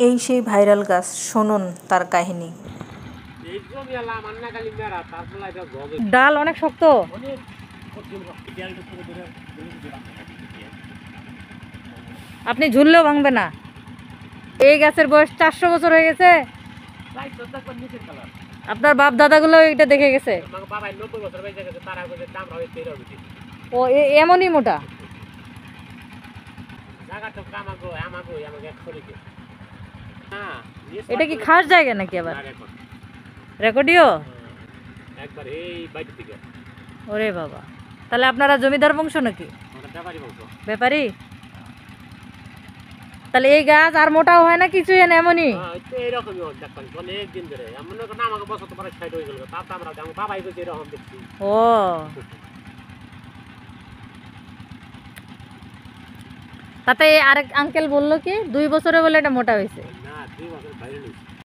এই সেই ভাইরাল গাছ, শুনুন তার কাহিনী। ডাল অনেক শক্ত। আপনি ঝুললেও ভাঙবে না। এই গাছের বয়স 400 বছর হয়ে গেছে। আপনার বাপ দাদাগুলো এটা দেখে গেছে। ও এমনই মোটা। এটা কি খাস জায়গা নাকি আবার? রেকর্ডিও। ওরে বাবা, তাহলে আপনারা জমিদার বংশ নাকি? ব্যাপারী। তাহলে এই গাছ আর মোটাও হয় না কিছু, এমনই। ও তাতে আরেক আঙ্কেল বললো কি 2 বছরে বলে এটা মোটা হয়েছে।